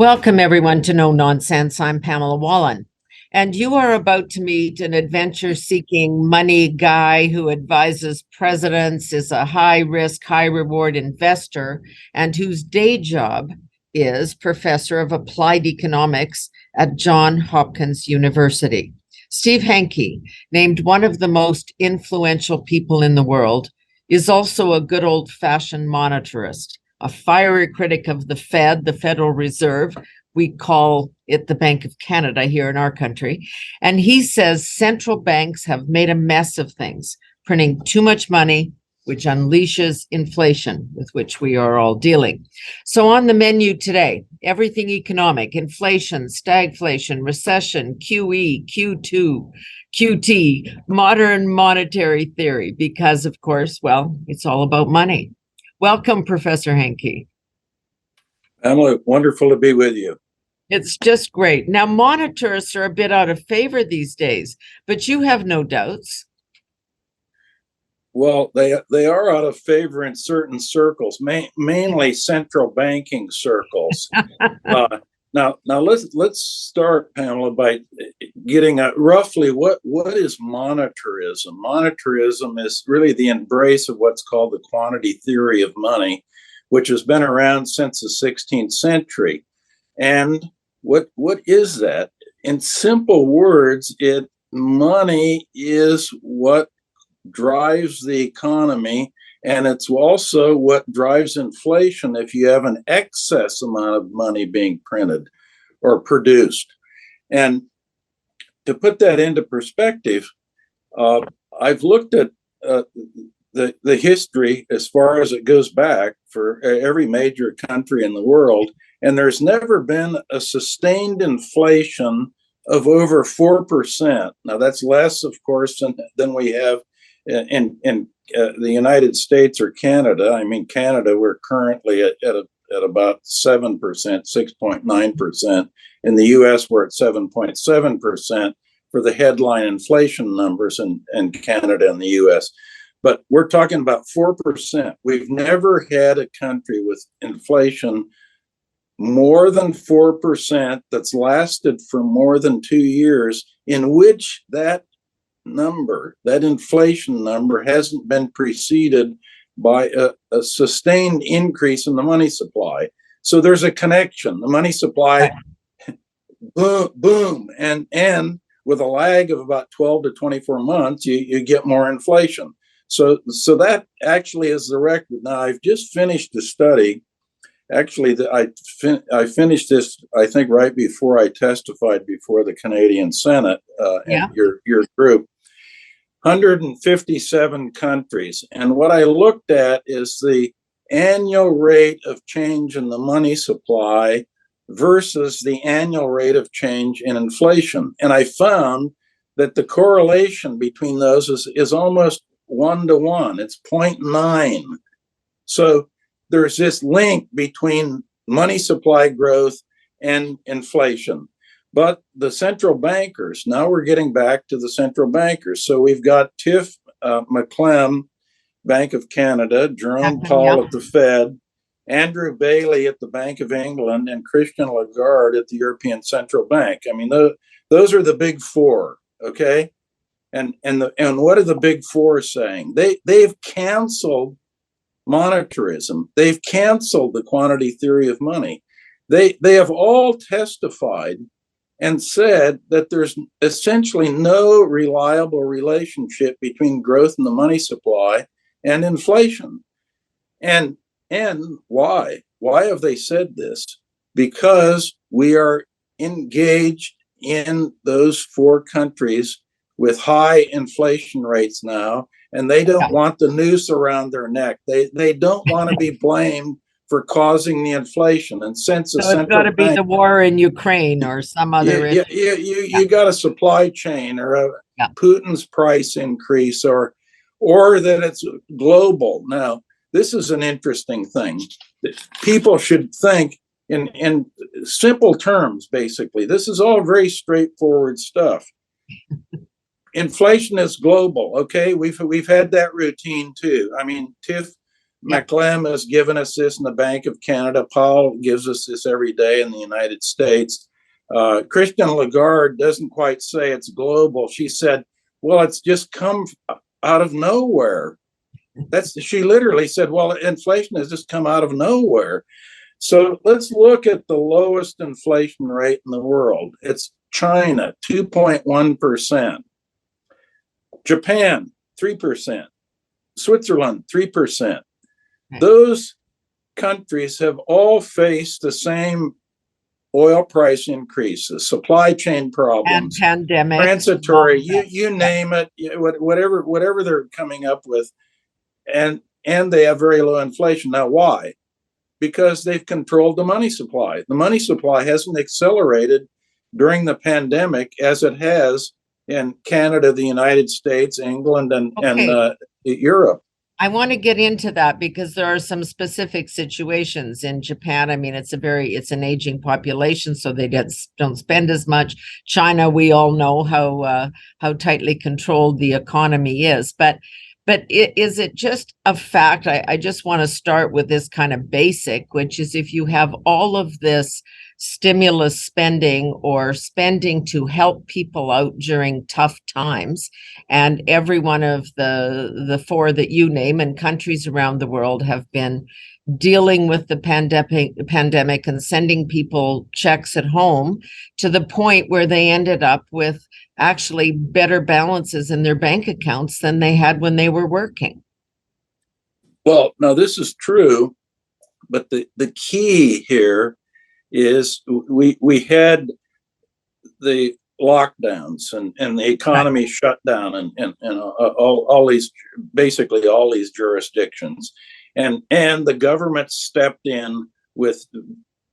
Welcome, everyone, to No Nonsense. I'm Pamela Wallin, and you are about to meet an adventure-seeking money guy who advises presidents, is a high-risk, high-reward investor, and whose day job is professor of applied economics at Johns Hopkins University. Steve Hanke, named one of the most influential people in the world, is also a good old-fashioned monetarist, a fiery critic of the Fed, the Federal Reserve. We call it the Bank of Canada here in our country. And he says central banks have made a mess of things, printing too much money, which unleashes inflation, with which we are all dealing. So on the menu today, everything economic: inflation, stagflation, recession, QE, Q2, QT, modern monetary theory, because of course, well, it's all about money. Welcome, Professor Hanke. Pamela, wonderful to be with you. It's just great. Now, monetarists are a bit out of favor these days, but you have no doubts. Well, they are out of favor in certain circles, mainly central banking circles. Now let's start, Pamela, by getting at roughly what is monetarism. Monetarism is really the embrace of what's called the quantity theory of money, which has been around since the 16th century. And what is that? In simple words, money is what drives the economy, and it's also what drives inflation if you have an excess amount of money being printed or produced. And to put that into perspective, I've looked at the history as far as it goes back for every major country in the world, and there's never been a sustained inflation of over 4%. Now that's less, of course, than we have in the United States or Canada. I mean, Canada, we're currently at about 7%, 6.9%. In the US, we're at 7.7% for the headline inflation numbers in Canada and the US. But we're talking about 4%. We've never had a country with inflation more than 4% that's lasted for more than 2 years, in which that inflation number hasn't been preceded by a sustained increase in the money supply. So there's a connection. The money supply, boom, and with a lag of about 12 to 24 months, you get more inflation. So that actually is the record. Now, I've just finished a study. Actually, I finished this, I think, right before I testified before the Canadian Senate and your group. 157 countries. And what I looked at is the annual rate of change in the money supply versus the annual rate of change in inflation. And I found that the correlation between those is almost 1-to-1. It's 0.9. So there's this link between money supply growth and inflation. But the central bankers, now we're getting back to the central bankers. So we've got Tiff McClem, Bank of Canada, Jerome Powell at the Fed, Andrew Bailey at the Bank of England, and Christian Lagarde at the European Central Bank. I mean, those are the big four, okay? And what are the big four saying? They've canceled monetarism. They've canceled the quantity theory of money. They have all testified and said that there's essentially no reliable relationship between growth in the money supply and inflation. And why? Why have they said this? Because we are engaged in those four countries with high inflation rates now, and they don't want the noose around their neck. They don't want to be blamed for causing the inflation. And since the so it's got to be the war in Ukraine or some other issue. You got a supply chain or Putin's price increase or that it's global. Now, this is an interesting thing. People should think in simple terms, basically. This is all very straightforward stuff. Inflation is global, okay? We've had that routine too. I mean, Tiff McLem has given us this in the Bank of Canada. Powell gives us this every day in the United States. Christian Lagarde doesn't quite say it's global. She said, well, it's just come out of nowhere. She literally said, well, inflation has just come out of nowhere. So let's look at the lowest inflation rate in the world. It's China, 2.1%. Japan, 3%. Switzerland, 3%. Those countries have all faced the same oil price increases, supply chain problems, and pandemics, transitory, you name it, whatever they're coming up with, and they have very low inflation. Now, why? Because they've controlled the money supply. The money supply hasn't accelerated during the pandemic as it has in Canada, the United States, England, and Europe. I want to get into that because there are some specific situations in Japan. I mean, it's an aging population, so they don't spend as much. China, we all know how tightly controlled the economy is, but is it just a fact? I just want to start with this kind of basic, which is if you have all of this stimulus spending or spending to help people out during tough times, and every one of the four that you name and countries around the world have been dealing with the pandemic and sending people checks at home to the point where they ended up with actually better balances in their bank accounts than they had when they were working. Well, now this is true, but the key here is we had the lockdowns and the economy shut down and all these, basically all these jurisdictions, and the government stepped in with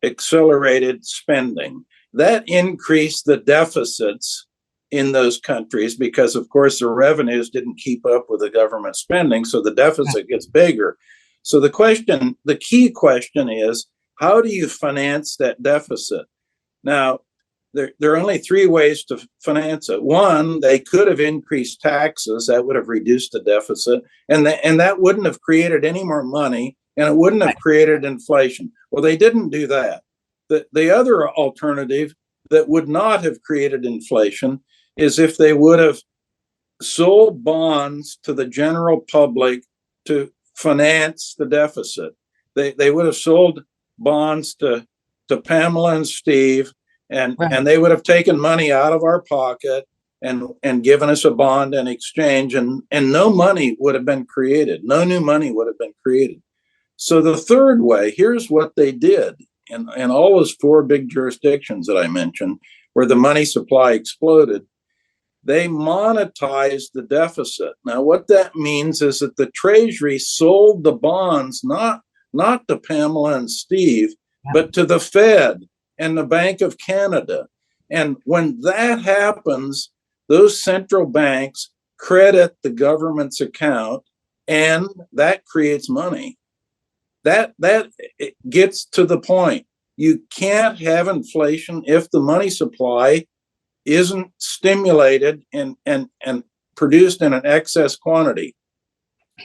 accelerated spending that increased the deficits in those countries because, of course, the revenues didn't keep up with the government spending, so the deficit gets bigger. So the key question is, how do you finance that deficit? Now, there are only three ways to finance it. One, they could have increased taxes. That would have reduced the deficit, and that wouldn't have created any more money, and it wouldn't have created inflation. Well, they didn't do that. The other alternative that would not have created inflation is if they would have sold bonds to the general public to finance the deficit. They would have sold bonds to Pamela and Steve, and they would have taken money out of our pocket and given us a bond in exchange, and no money would have been created. No new money would have been created. So the third way, here's what they did in all those four big jurisdictions that I mentioned, where the money supply exploded. They monetized the deficit. Now, what that means is that the Treasury sold the bonds not to Pamela and Steve, but to the Fed and the Bank of Canada. And when that happens, those central banks credit the government's account, and that creates money. That gets to the point. You can't have inflation if the money supply isn't stimulated and produced in an excess quantity.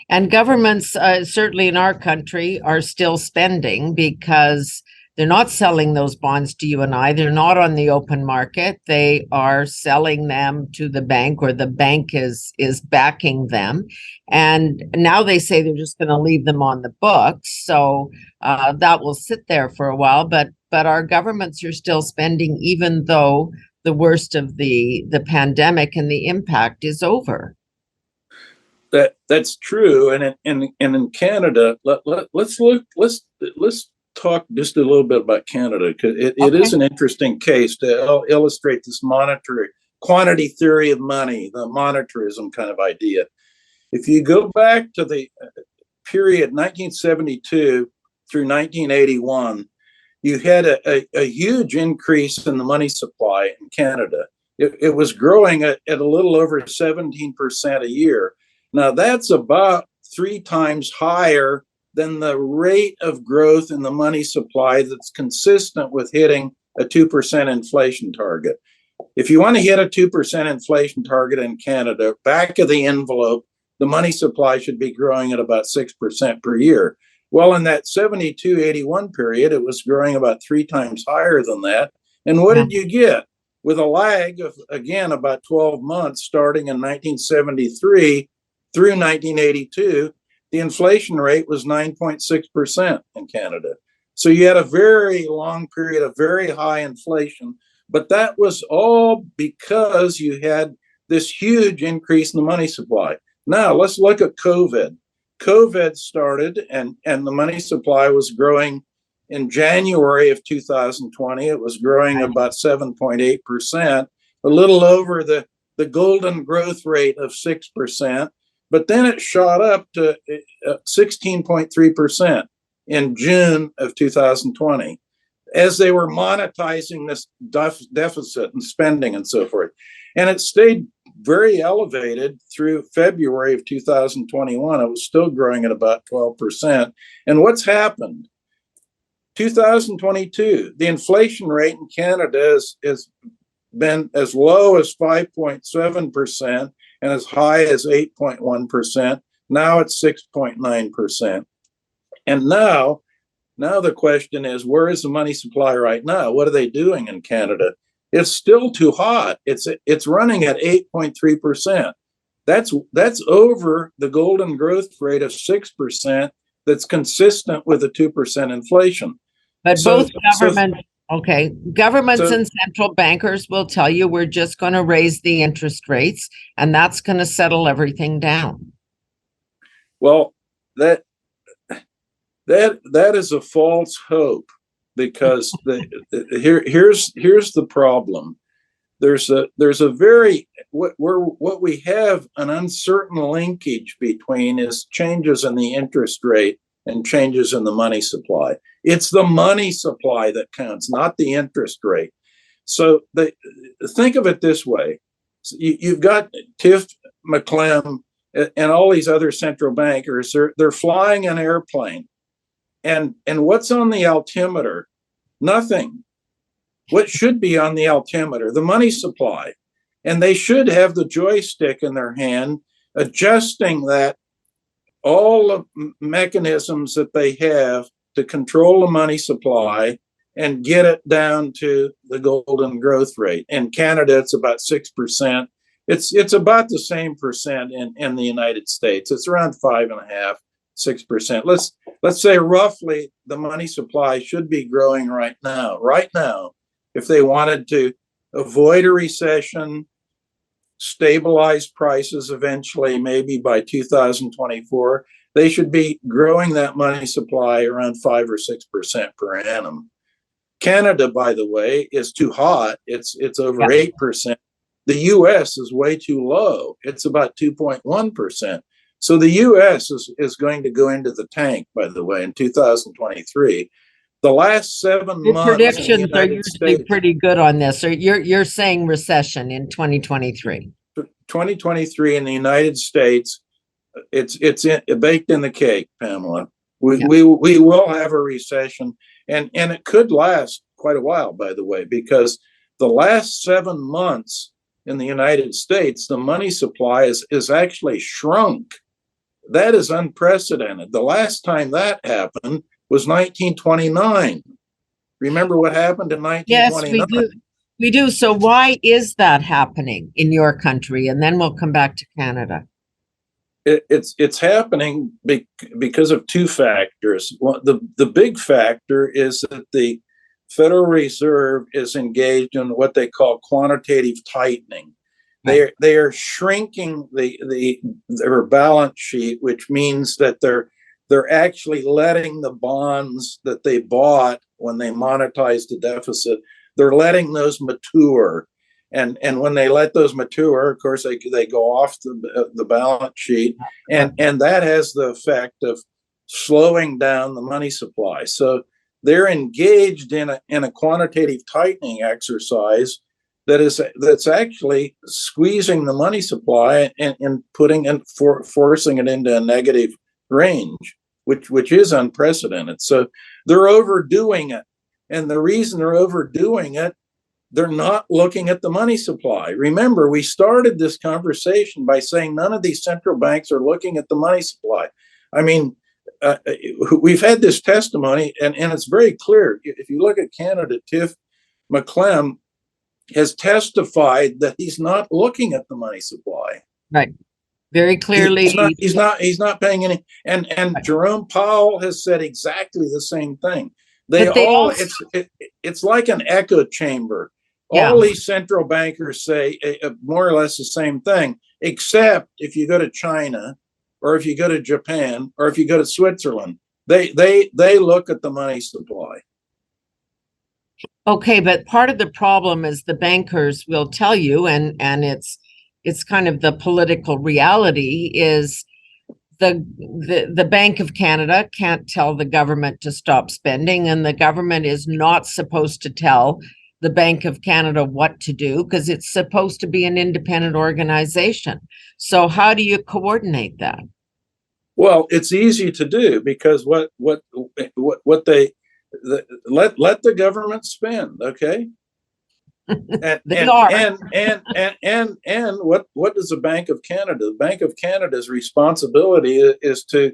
And governments, certainly in our country, are still spending because they're not selling those bonds to you and I. They're not on the open market. They are selling them to the bank, or the bank is backing them. And now they say they're just going to leave them on the books. So that will sit there for a while. But our governments are still spending, even though the worst of the pandemic and the impact is over. That's true, and in Canada, let's talk just a little bit about Canada, because it is an interesting case to illustrate this monetary quantity theory of money, the monetarism kind of idea. If you go back to the period 1972 through 1981, you had a huge increase in the money supply in Canada. It was growing at a little over 17% a year. Now, that's about 3 times higher than the rate of growth in the money supply that's consistent with hitting a 2% inflation target. If you want to hit a 2% inflation target in Canada, back of the envelope, the money supply should be growing at about 6% per year. Well, in that 72-81 period, it was growing about 3 times higher than that. And what did you get? With a lag of, again, about 12 months, starting in 1973 through 1982, the inflation rate was 9.6% in Canada. So you had a very long period of very high inflation, but that was all because you had this huge increase in the money supply. Now let's look at COVID. COVID started and the money supply was growing in January of 2020. It was growing about 7.8%, a little over the golden growth rate of 6%. But then it shot up to 16.3% in June of 2020 as they were monetizing this deficit and spending and so forth. And it stayed very elevated through February of 2021. It was still growing at about 12%. And what's happened? 2022, the inflation rate in Canada has been as low as 5.7% and as high as 8.1%. Now it's 6.9%. And now the question is, where is the money supply right now? What are they doing in Canada? It's still too hot. It's running at 8.3%. That's over the golden growth rate of 6% that's consistent with a 2% inflation. But both governments and central bankers will tell you we're just going to raise the interest rates and that's going to settle everything down. Well, that is a false hope, because here's the problem. There's a very what we have an uncertain linkage between is changes in the interest rate and changes in the money supply. It's the money supply that counts, not the interest rate. So think of it this way. You've got Tiff McClem and all these other central bankers. They're flying an airplane. And what's on the altimeter? Nothing. What should be on the altimeter? The money supply. And they should have the joystick in their hand, adjusting that, all the mechanisms that they have to control the money supply and get it down to the golden growth rate. In Canada, it's about 6%. It's about the same percent in the United States. It's around 5.5%. 6%. Let's say roughly the money supply should be growing right now. Right now, if they wanted to avoid a recession, stabilize prices eventually, maybe by 2024, they should be growing that money supply around 5 or 6% per annum. Canada, by the way, is too hot. It's over 8%. The US is way too low. It's about 2.1%. So the U.S. is going to go into the tank, by the way, in 2023. The last 7 months, predictions are usually pretty good on this. Or you're saying recession in 2023. 2023 in the United States, it's baked in the cake, Pamela. We will have a recession, and it could last quite a while, by the way, because the last 7 months in the United States, the money supply is actually shrunk. That is unprecedented. The last time that happened was 1929. Remember what happened in 1929? Yes, we do. So why is that happening in your country? And then we'll come back to Canada. It's happening because of two factors. Well, the big factor is that the Federal Reserve is engaged in what they call quantitative tightening. They are shrinking their balance sheet, which means that they're actually letting the bonds that they bought when they monetized the deficit, they're letting those mature. And when they let those mature, of course, they go off the balance sheet, and that has the effect of slowing down the money supply. So they're engaged in a quantitative tightening exercise that's actually squeezing the money supply and forcing it into a negative range, which is unprecedented. So they're overdoing it, and the reason they're overdoing it, they're not looking at the money supply. Remember, we started this conversation by saying none of these central banks are looking at the money supply. I mean, we've had this testimony, and it's very clear. If you look at Canada, Tiff McClem has testified that he's not looking at the money supply. Right. Very clearly. He's not paying any. And Right. Jerome Powell has said exactly the same thing. It's like an echo chamber. Yeah. All these central bankers say more or less the same thing, except if you go to China, or if you go to Japan, or if you go to Switzerland, they look at the money supply. Okay, but part of the problem is the bankers will tell you, and it's kind of the political reality, is the Bank of Canada can't tell the government to stop spending, and the government is not supposed to tell the Bank of Canada what to do, because it's supposed to be an independent organization. So how do you coordinate that? Well, it's easy to do, because let the government spend, okay? And what does the Bank of Canada? The Bank of Canada's responsibility is to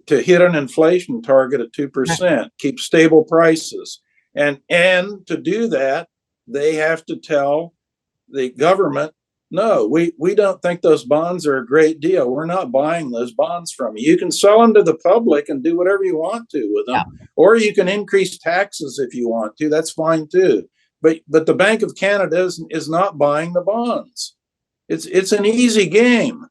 hit an inflation target of 2%, keep stable prices, and to do that, they have to tell the government, no, we don't think those bonds are a great deal. We're not buying those bonds from you. You can sell them to the public and do whatever you want to with them, or you can increase taxes if you want to. That's fine too. But the Bank of Canada is not buying the bonds. It's an easy game.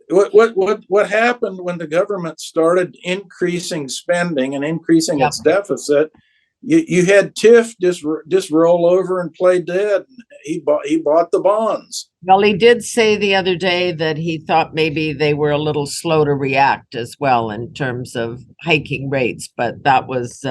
What happened when the government started increasing spending and increasing its deficit? You had Tiff just roll over and play dead. He bought the bonds. Well, he did say the other day that he thought maybe they were a little slow to react as well in terms of hiking rates, but that's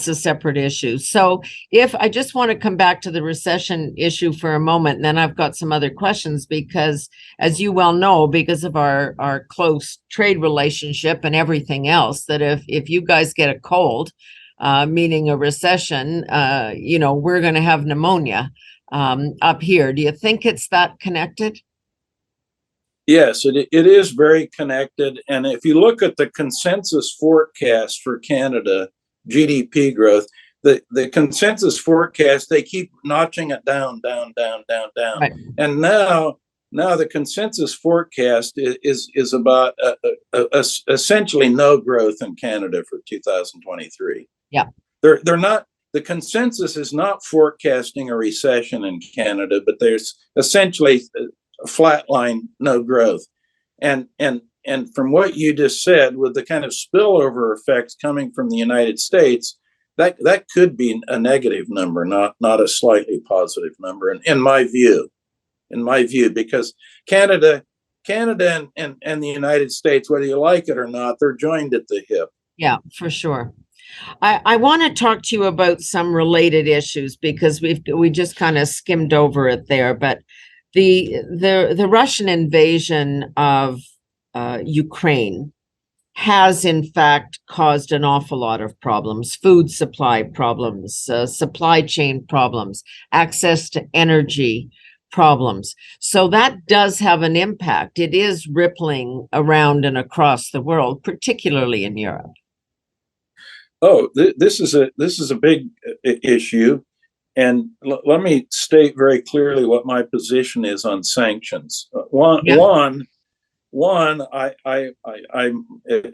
a separate issue. So if I just want to come back to the recession issue for a moment, and then I've got some other questions, because as you well know, because of our close trade relationship and everything else, that if you guys get a cold, meaning a recession, we're going to have pneumonia up here. Do you think it's that connected? Yes, it is very connected. And if you look at the consensus forecast for Canada GDP growth, the consensus forecast, they keep notching it down. Right. And now the consensus forecast is about essentially no growth in Canada for 2023. Yeah. They're not, the consensus is not forecasting a recession in Canada, but there's essentially a flat line, no growth. And from what you just said, with the kind of spillover effects coming from the United States, that could be a negative number, not a slightly positive number, in my view, because Canada and the United States, whether you like it or not, they're joined at the hip. Yeah, for sure. I want to talk to you about some related issues, because we just kind of skimmed over it there, but the Russian invasion of Ukraine has in fact caused an awful lot of problems: food supply problems, supply chain problems, access to energy problems. So that does have an impact. It is rippling around and across the world, particularly in Europe. Oh, this is a big issue, and let me state very clearly what my position is on sanctions. One, I'm,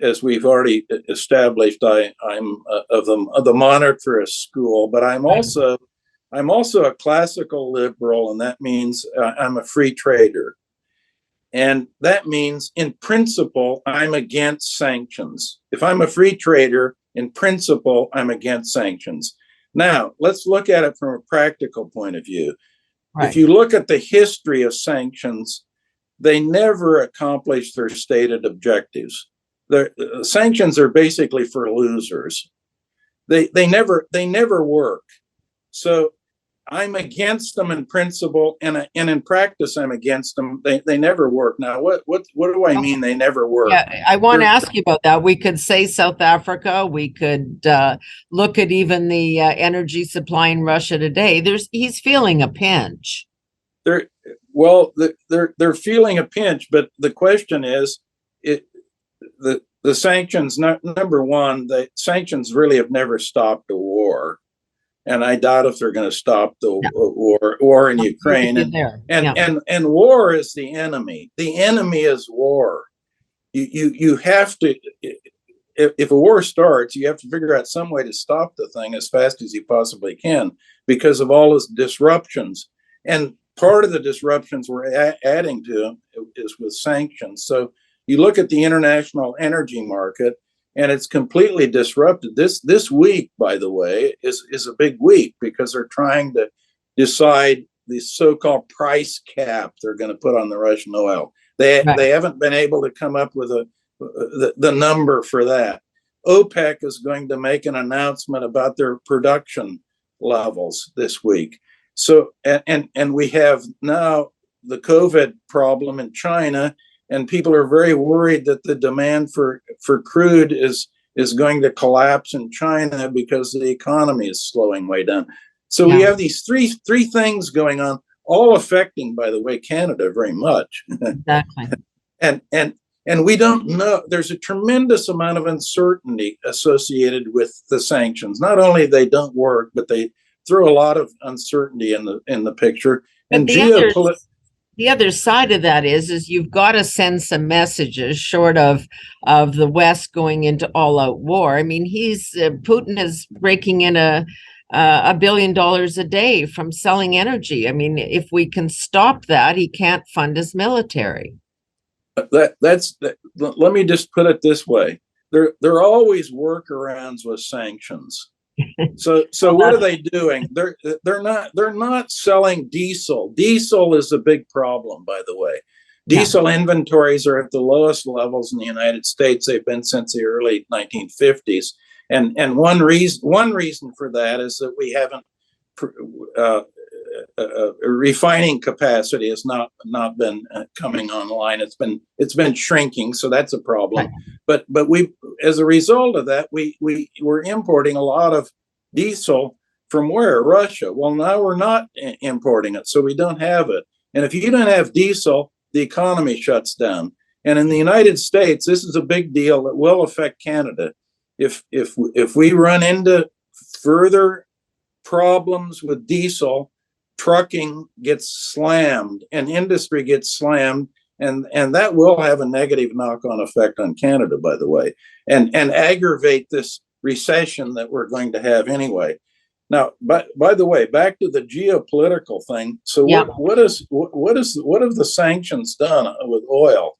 as we've already established, I'm of the monetarist school, but I'm also a classical liberal, and that means I'm a free trader. And that means, in principle, I'm against sanctions. If I'm a free trader, in principle, I'm against sanctions. Now, let's look at it from a practical point of view. Right. If you look at the history of sanctions, they never accomplish their stated objectives. The sanctions are basically for losers. They never work. So I'm against them in principle, and in practice, I'm against them. They never work. Now, what do I mean they never work? Yeah, I want to ask you about that. We could say South Africa. We could look at even the energy supply in Russia today. He's feeling a pinch. They're feeling a pinch, but the question is, the sanctions, number one, the sanctions really have never stopped a war. And I doubt if they're going to stop the war in Ukraine. And war is the enemy. The enemy is war. You have to, if a war starts, you have to figure out some way to stop the thing as fast as you possibly can because of all those disruptions. And part of the disruptions we're adding to is with sanctions. So you look at the international energy market, and it's completely disrupted. This week, by the way, is a big week because they're trying to decide the so-called price cap they're going to put on the Russian oil. They haven't been able to come up with the number for that. OPEC is going to make an announcement about their production levels this week. So and we have now the COVID problem in China. And people are very worried that the demand for crude is going to collapse in China because the economy is slowing way down. So we have these three things going on, all affecting, by the way, Canada very much. Exactly. and we don't know. There's a tremendous amount of uncertainty associated with the sanctions. Not only they don't work, but they throw a lot of uncertainty in the picture. And the other side of that is you've got to send some messages short of the West going into all-out war. I mean, Putin is raking in $1 billion a day from selling energy. I mean, if we can stop that, he can't fund his military. Let me just put it this way: there are always workarounds with sanctions. So what are they doing? They're not selling diesel. Diesel is a big problem, by the way. Diesel inventories are at the lowest levels in the United States they've been since the early 1950s. And one reason for that is that we haven't refining capacity has not been coming online. It's been shrinking, so that's a problem. But we, as a result of that, we're importing a lot of diesel from where? Russia. Well, now we're not importing it, so we don't have it. And if you don't have diesel, the economy shuts down. And in the United States, this is a big deal that will affect Canada. If we run into further problems with diesel, trucking gets slammed and industry gets slammed, and that will have a negative knock-on effect on Canada, by the way, and aggravate this recession that we're going to have anyway. Now, by the way, back to the geopolitical thing. So what have the sanctions done with oil?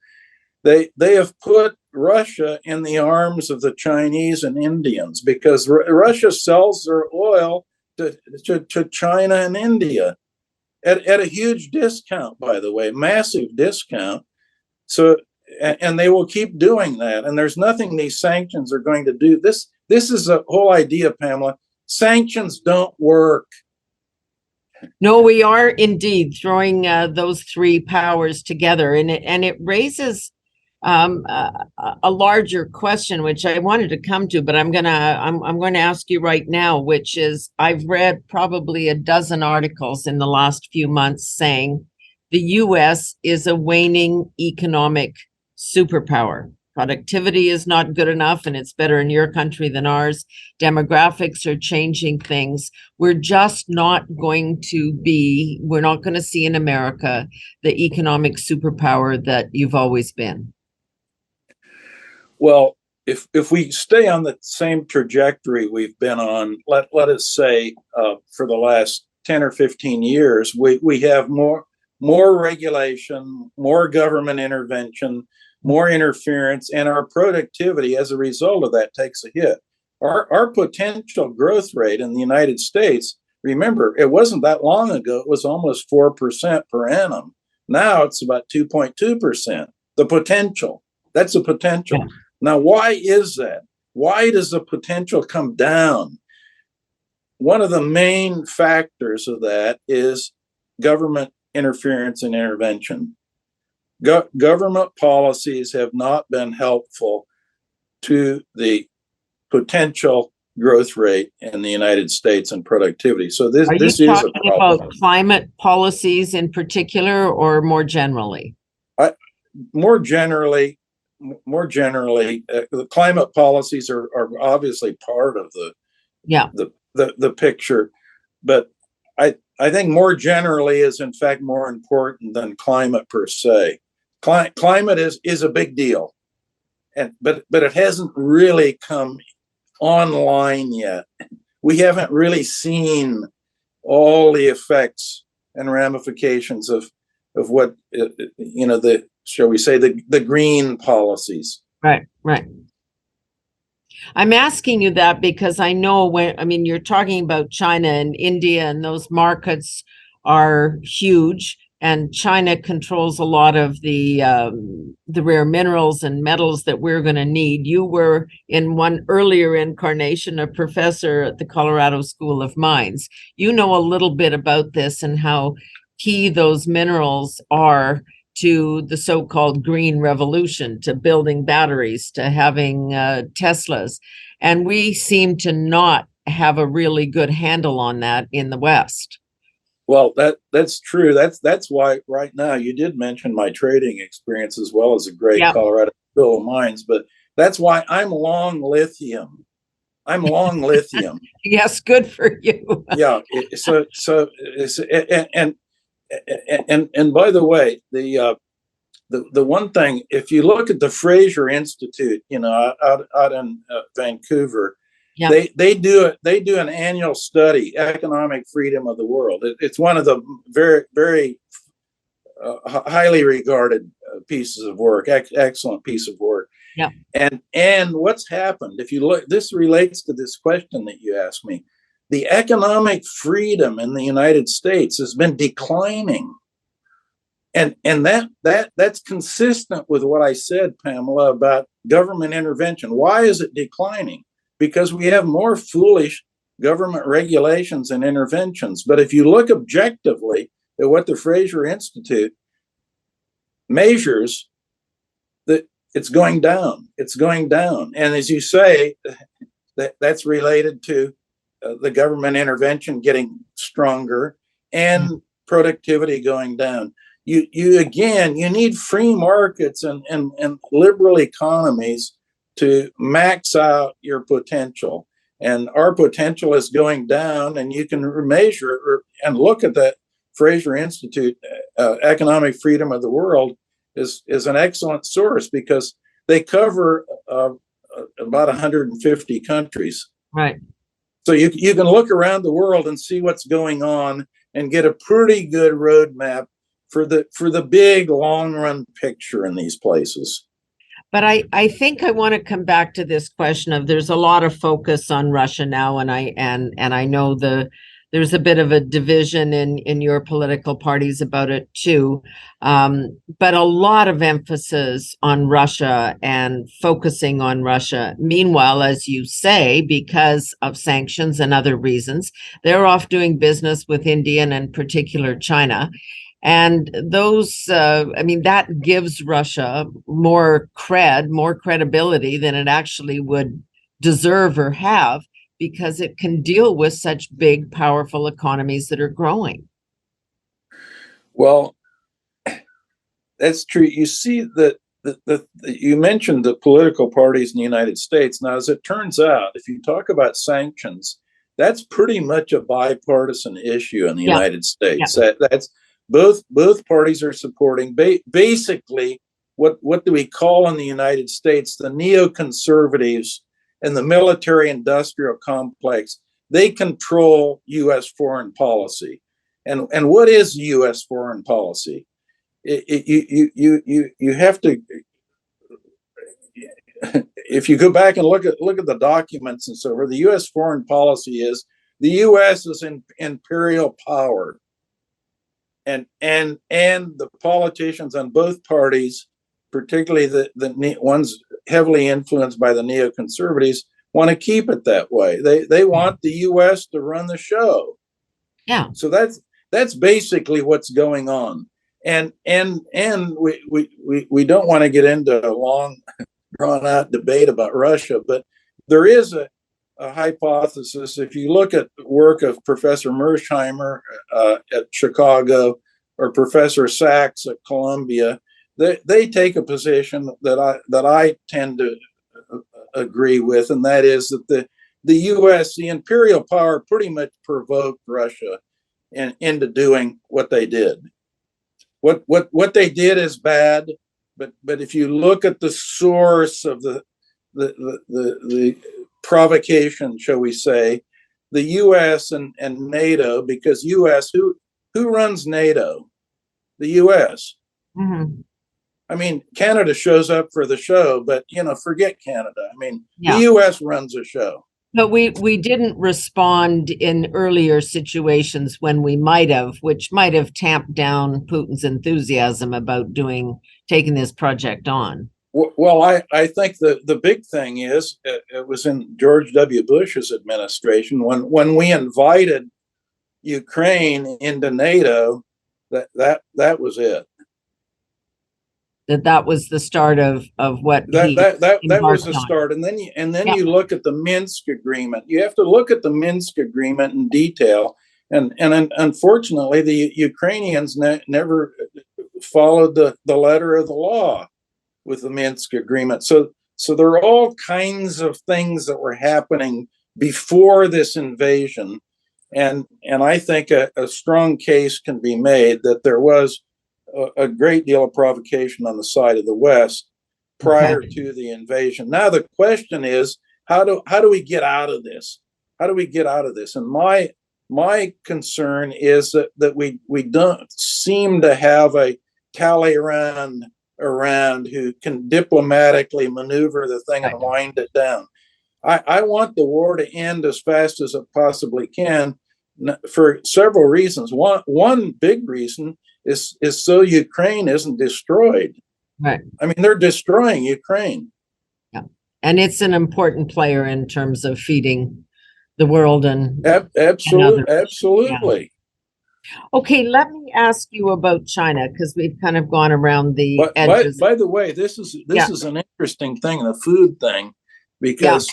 They have put Russia in the arms of the Chinese and Indians because Russia sells their oil to China and India at a huge discount, by the way, massive discount. So, and they will keep doing that. And there's nothing these sanctions are going to do. This is the whole idea, Pamela. Sanctions don't work. No, we are indeed throwing those three powers together, and it raises a larger question, which I wanted to come to, but I'm going to ask you right now, which is, I've read probably a dozen articles in the last few months saying the US is a waning economic superpower. Productivity is not good enough, and it's better in your country than ours. Demographics are changing things. We're just not going to we're not going to see in America the economic superpower that you've always been. Well, if we stay on the same trajectory we've been on, let us say for the last 10 or 15 years, we have more regulation, more government intervention, more interference, and our productivity as a result of that takes a hit. Our potential growth rate in the United States, remember, it wasn't that long ago, it was almost 4% per annum. Now it's about 2.2%. The potential, that's the potential. Yeah. Now, why is that? Why does the potential come down? One of the main factors of that is government interference and intervention. Government policies have not been helpful to the potential growth rate in the United States and productivity. So this is a problem. Are you talking about climate policies in particular, or more generally? More generally, more generally, the climate policies are obviously part of the picture, but I think more generally is in fact more important than climate per se. Climate is a big deal, but it hasn't really come online yet. We haven't really seen all the effects and ramifications of what the, shall we say, the green policies. Right. I'm asking you that because I know you're talking about China and India, and those markets are huge, and China controls a lot of the rare minerals and metals that we're going to need. You were in one earlier incarnation a professor at the Colorado School of Mines. You know a little bit about this and how key those minerals are to the so-called green revolution, to building batteries, to having Teslas. And we seem to not have a really good handle on that in the West. Well, that's true. That's why right now, you did mention my trading experience as well as a great Colorado School of Mines, but that's why I'm long lithium. Yes, good for you. Yeah. And by the way, the one thing, if you look at the Fraser Institute, out in Vancouver, they do an annual study, Economic Freedom of the World. It's one of the very, very highly regarded pieces of work, excellent piece of work. Yeah. And what's happened, if you look, this relates to this question that you asked me. The economic freedom in the United States has been declining. And that's consistent with what I said, Pamela, about government intervention. Why is it declining? Because we have more foolish government regulations and interventions. But if you look objectively at what the Fraser Institute measures, that it's going down. It's going down. And as you say, that's related to the government intervention getting stronger and productivity going down. You need free markets and liberal economies to max out your potential. And our potential is going down, and you can measure and look at that Fraser Institute, Economic Freedom of the World is an excellent source because they cover about 150 countries. Right. So you can look around the world and see what's going on and get a pretty good roadmap for the big long run picture in these places. But I think I want to come back to this question of, there's a lot of focus on Russia now, and I know there's a bit of a division in your political parties about it too, but a lot of emphasis on Russia and focusing on Russia. Meanwhile, as you say, because of sanctions and other reasons, they're off doing business with India and in particular China. And those, that gives Russia more credibility than it actually would deserve or have, because it can deal with such big, powerful economies that are growing. Well, that's true. You see that you mentioned the political parties in the United States. Now, as it turns out, if you talk about sanctions, that's pretty much a bipartisan issue in the United States. That's both parties are supporting basically what do we call in the United States the neoconservatives and the military industrial complex. They control U.S. foreign policy. And what is U.S. foreign policy? You have to, if you go back and look at the documents and so forth, the U.S. foreign policy is the U.S. is in imperial power. And the politicians on both parties, particularly the ones heavily influenced by the neoconservatives, want to keep it that way. They want the U.S. to run the show. Yeah. So that's basically what's going on. And we don't want to get into a long, drawn out debate about Russia, but there is a hypothesis. If you look at the work of Professor Mersheimer at Chicago or Professor Sachs at Columbia, they take a position that I tend to agree with, and that is that the U.S., the imperial power, pretty much provoked Russia into doing what they did. What they did is bad, but if you look at the source of the provocation, shall we say, the U.S. and NATO, because U.S. who runs NATO? The U.S. Mm-hmm. I mean, Canada shows up for the show, but forget Canada. I mean, Yeah. the U.S. runs a show. But we didn't respond in earlier situations when we might have, which might have tamped down Putin's enthusiasm about taking this project on. Well, I think the big thing is it was in George W. Bush's administration when we invited Ukraine into NATO, that was it. That was the start of what that was the on. start, and then you look at the Minsk agreement. You have to look at the Minsk agreement in detail, and unfortunately, the Ukrainians never followed the letter of the law with the Minsk agreement. So there are all kinds of things that were happening before this invasion, and I think a strong case can be made that there was a great deal of provocation on the side of the West prior to the invasion. Now the question is, how do we get out of this? How do we get out of this? And my concern is that we don't seem to have a Talleyrand around who can diplomatically maneuver the thing and wind it down. I want the war to end as fast as it possibly can for several reasons. One big reason is so Ukraine isn't destroyed. Right. I mean, they're destroying Ukraine. Yeah. And it's an important player in terms of feeding the world and absolutely. Yeah. Okay, let me ask you about China, because we've kind of gone around the edges. By the way, this is an interesting thing, the food thing, because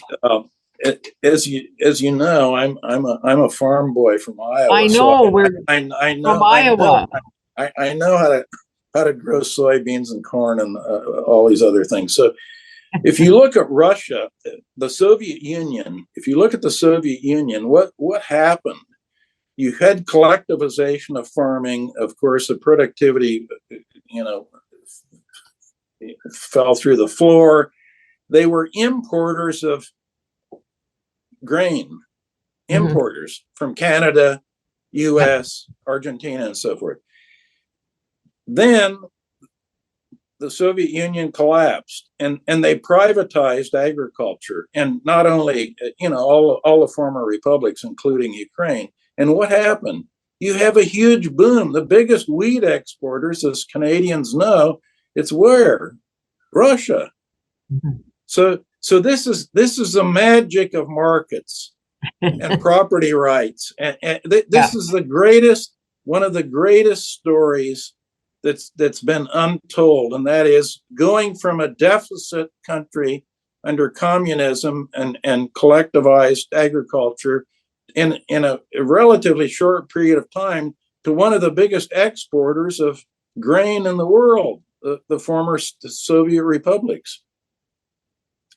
as you know, I'm a farm boy from Iowa. I know, so I know from Iowa. I know how to grow soybeans and corn and all these other things. So if you look at Russia, the Soviet Union, what happened? You had collectivization of farming. Of course, the productivity, fell through the floor. They were importers of grain, importers from Canada, U.S., Argentina, and so forth. Then the Soviet Union collapsed, and they privatized agriculture, and not only all the former republics, including Ukraine. And what happened? You have a huge boom. The biggest wheat exporters, as Canadians know, it's where? Russia. So this is the magic of markets and property rights, and this is one of the greatest stories that's been untold, and that is going from a deficit country under communism and collectivized agriculture in a relatively short period of time to one of the biggest exporters of grain in the world, the former Soviet republics.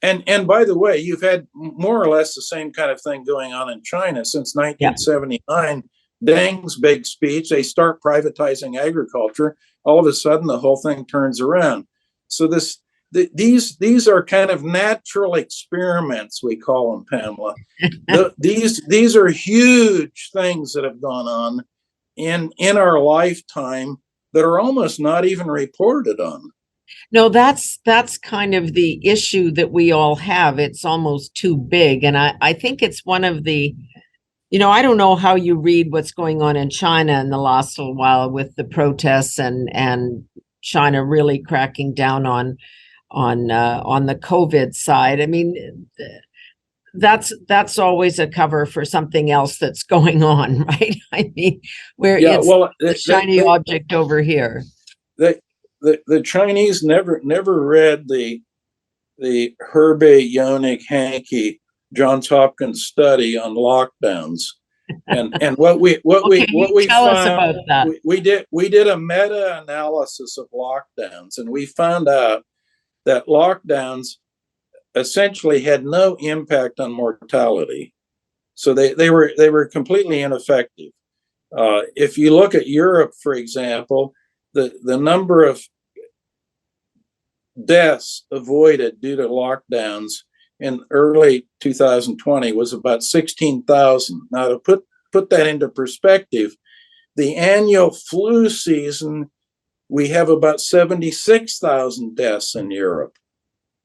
And by the way, you've had more or less the same kind of thing going on in China since 1979. Deng's big speech, they start privatizing agriculture. All of a sudden, the whole thing turns around. So these are kind of natural experiments, we call them, Pamela. These are huge things that have gone on in our lifetime that are almost not even reported on. No, that's kind of the issue that we all have. It's almost too big. And I think it's one of the, I don't know how you read what's going on in China in the last little while with the protests and China really cracking down on the COVID side. I mean, that's always a cover for something else that's going on, right? I mean, where it's a shiny object over here. The Chinese never read the Herbe, Yonig, Hanke, Johns Hopkins study on lockdowns. And what we Tell us found, about that. we did a meta analysis of lockdowns, and we found out that lockdowns essentially had no impact on mortality. So they were completely ineffective. If you look at Europe, for example, the number of deaths avoided due to lockdowns in early 2020 was about 16,000. Now, to put that into perspective, the annual flu season, we have about 76,000 deaths in Europe.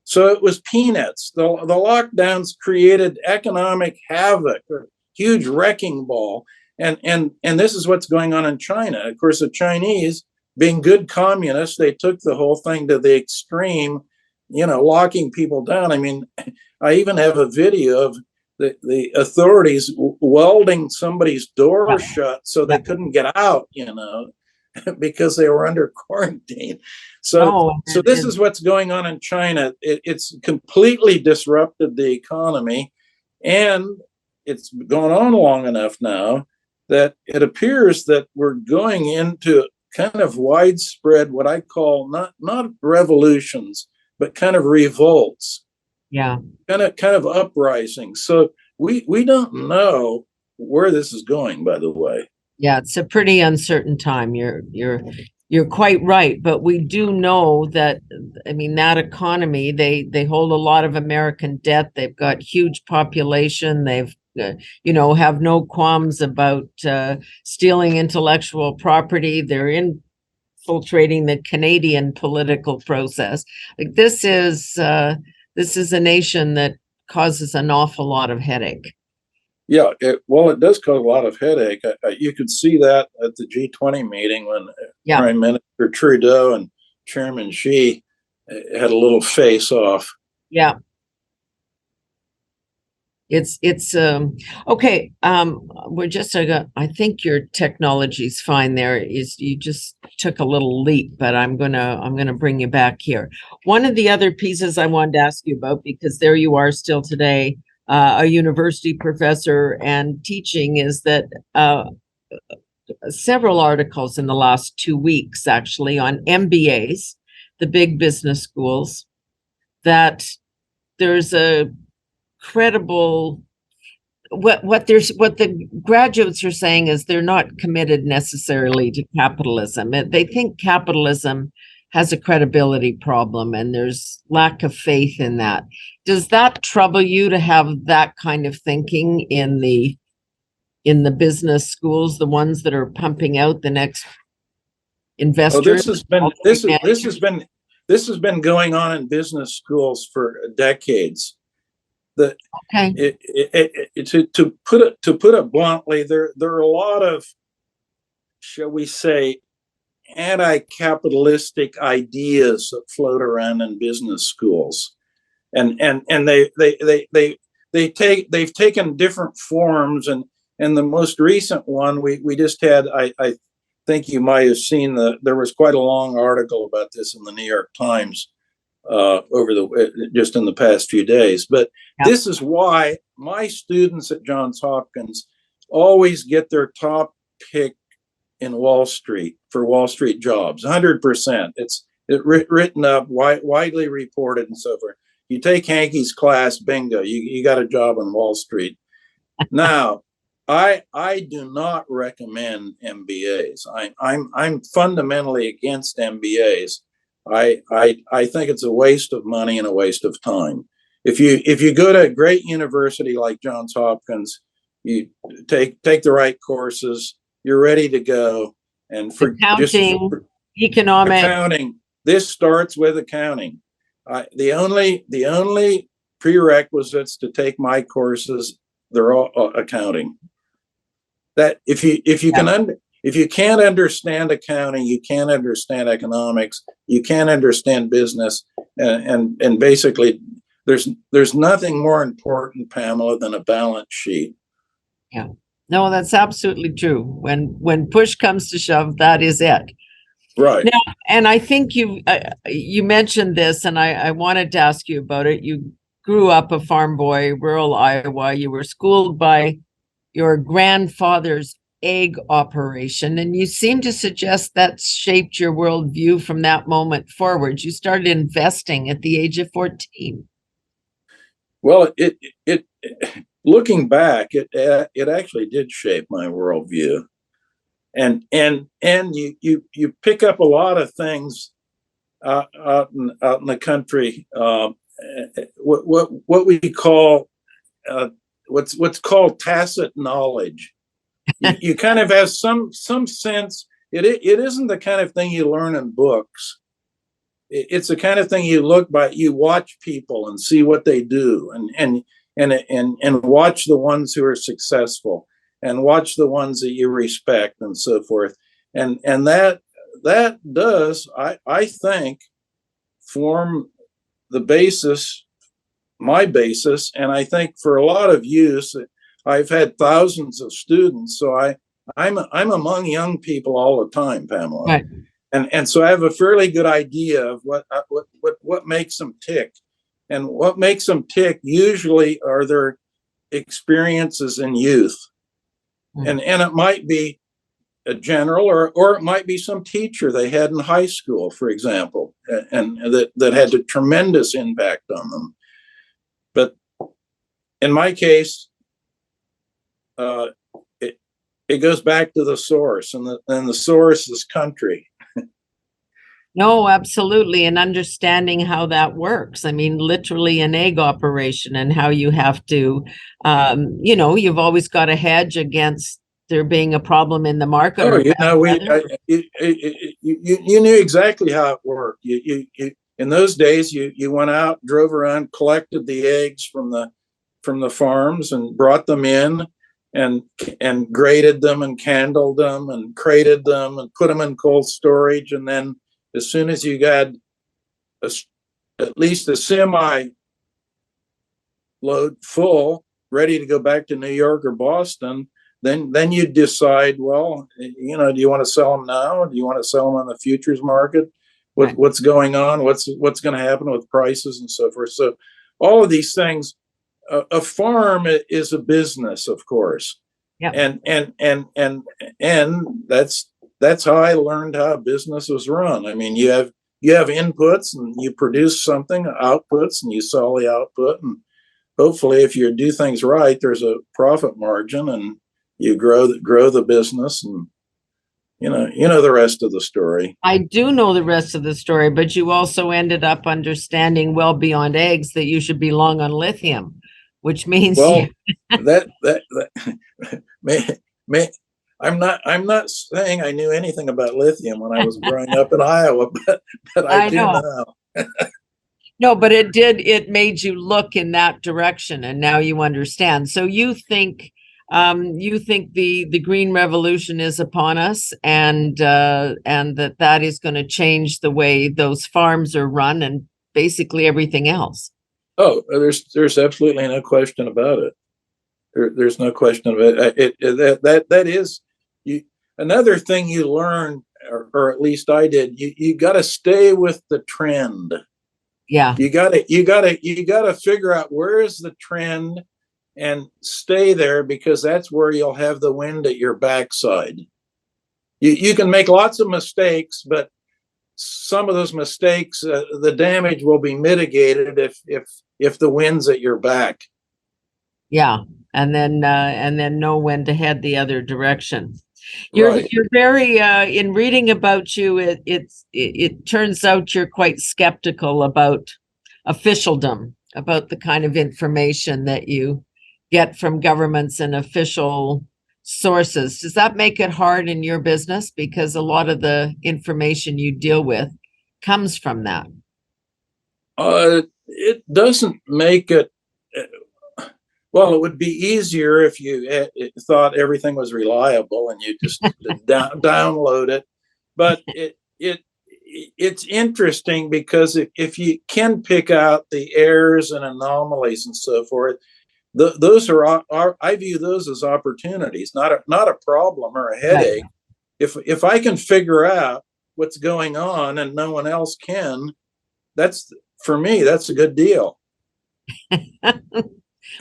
So it was peanuts. The lockdowns created economic havoc, a huge wrecking ball. And this is what's going on in China. Of course, the Chinese, being good communists, they took the whole thing to the extreme, locking people down. I mean, I even have a video of the authorities welding somebody's door shut so they couldn't get out, because they were under quarantine. So this is what's going on in China. It's completely disrupted the economy, and it's gone on long enough now that it appears that we're going into kind of widespread, what I call not revolutions, but kind of revolts. Yeah. Kind of uprisings. So we don't know where this is going, by the way. Yeah, it's a pretty uncertain time. You're quite right, but we do know that, I mean, that economy, they hold a lot of American debt. They've got huge population. They've have no qualms about stealing intellectual property. They're infiltrating the Canadian political process. Like this is a nation that causes an awful lot of headache. Yeah, it does cause a lot of headache. You could see that at the G20 meeting when Prime Minister Trudeau and Chairman Xi had a little face off. Yeah. It's okay. We're just I think your technology's fine there. You just took a little leap, but I'm gonna bring you back here. One of the other pieces I wanted to ask you about, because there you are still today, a university professor and teaching, is that several articles in the last 2 weeks actually on MBAs, the big business schools, that there's a credible what the graduates are saying is they're not committed necessarily to capitalism. They think capitalism has a credibility problem and there's lack of faith in that. Does that trouble you to have that kind of thinking in the business schools, the ones that are pumping out the next investors? This has been going on in business schools for decades. To put it bluntly, there are a lot of, shall we say, anti-capitalistic ideas that float around in business schools, and they've taken different forms, and the most recent one we just had, I think you might have seen there was quite a long article about this in the New York Times just in the past few days. But this is why my students at Johns Hopkins always get their top pick in Wall Street for Wall Street jobs, 100%. It's written up, widely reported, and so forth. You take Hanke's class, bingo, you got a job on Wall Street. Now, I do not recommend MBAs. I'm fundamentally against MBAs. I think it's a waste of money and a waste of time. If you go to a great university like Johns Hopkins, you take the right courses, you're ready to go. And for economic accounting, this starts with accounting. The only prerequisites to take my courses, they're all accounting. That if you can't understand accounting, you can't understand economics, you can't understand business, and basically there's nothing more important, Pamela, than a balance sheet. Yeah, no, that's absolutely true. When push comes to shove, that is it. Right. Now, and I think you mentioned this, and I wanted to ask you about it. You grew up a farm boy, rural Iowa. You were schooled by your grandfather's egg operation, and you seem to suggest that shaped your worldview from that moment forward. You started investing at the age of 14. Well, it looking back, it actually did shape my worldview, and you pick up a lot of things out in the country. What we call what's called tacit knowledge. You kind of have some sense. It isn't the kind of thing you learn in books. It's the kind of thing you look by. You watch people and see what they do, and watch the ones who are successful, and watch the ones that you respect, and so forth. And that does, I think, form the basis, my basis. And I think for a lot of youth, I've had thousands of students, so I'm among young people all the time, Pamela. Right. And so I have a fairly good idea of what makes them tick, and what makes them tick usually are their experiences in youth, and it might be a general, or it might be some teacher they had in high school, for example, and that had a tremendous impact on them. But in my case, it goes back to the source, and the source is country. No, absolutely. And understanding how that works. I mean, literally an egg operation, and how you have to, you've always got a hedge against there being a problem in the market. Oh, you knew exactly how it worked. You in those days, you went out, drove around, collected the eggs from the farms, and brought them in, and graded them, and candled them, and crated them, and put them in cold storage. And then as soon as you got at least a semi load full, ready to go back to New York or Boston, then you decide, well, do you want to sell them now? Or do you want to sell them on the futures market? What's going on? What's going to happen with prices and so forth? So all of these things, a farm is a business, of course. Yeah. And that's how I learned how business was run. I mean, you have inputs, and you produce something, outputs, and you sell the output, and hopefully, if you do things right, there's a profit margin, and you grow the business, and you know the rest of the story. I do know the rest of the story, but you also ended up understanding well beyond eggs that you should be long on lithium, which means that I'm not saying I knew anything about lithium when I was growing up in Iowa, but I do now. No, but it made you look in that direction, and now you understand. So you think the green revolution is upon us, and that is going to change the way those farms are run, and basically everything else. Oh, there's absolutely no question about it. There's no question of it. That is another thing you learn, or at least I did. You got to stay with the trend. Yeah. You gotta figure out where is the trend, and stay there, because that's where you'll have the wind at your backside. You can make lots of mistakes, but some of those mistakes, the damage will be mitigated if the wind's at your back. Yeah, and then know when to head the other direction. Right. You're very in reading about you, it turns out you're quite skeptical about officialdom, about the kind of information that you get from governments and official sources. Does that make it hard in your business? Because a lot of the information you deal with comes from that. It doesn't make it. Well, it would be easier if you thought everything was reliable and you just download it. But it's interesting, because if you can pick out the errors and anomalies and so forth, those are I view those as opportunities, not a problem or a headache. Right. If I can figure out what's going on and no one else can, for me, that's a good deal.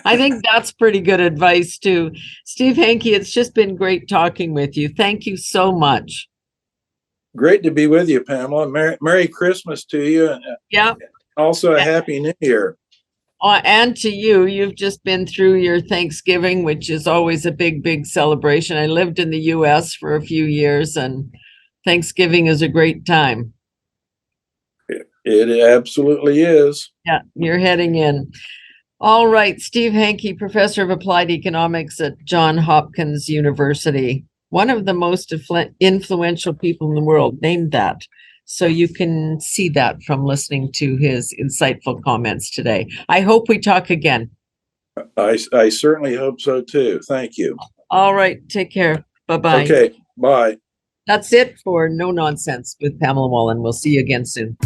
I think that's pretty good advice too. Steve Hanke, it's just been great talking with you. Thank you so much. Great to be with you, Pamela. Merry Christmas to you. And Yeah. also a Happy New Year. And to you, you've just been through your Thanksgiving, which is always a big, big celebration. I lived in the US for a few years, and Thanksgiving is a great time. It absolutely is. Yeah, you're heading in. All right, Steve Hanke, professor of applied economics at Johns Hopkins University, one of the most influential people in the world, named that. So you can see that from listening to his insightful comments today. I hope we talk again. I certainly hope so too. Thank you. All right, take care. Bye-bye. Okay, bye. That's it for No Nonsense with Pamela Wallin. We'll see you again soon.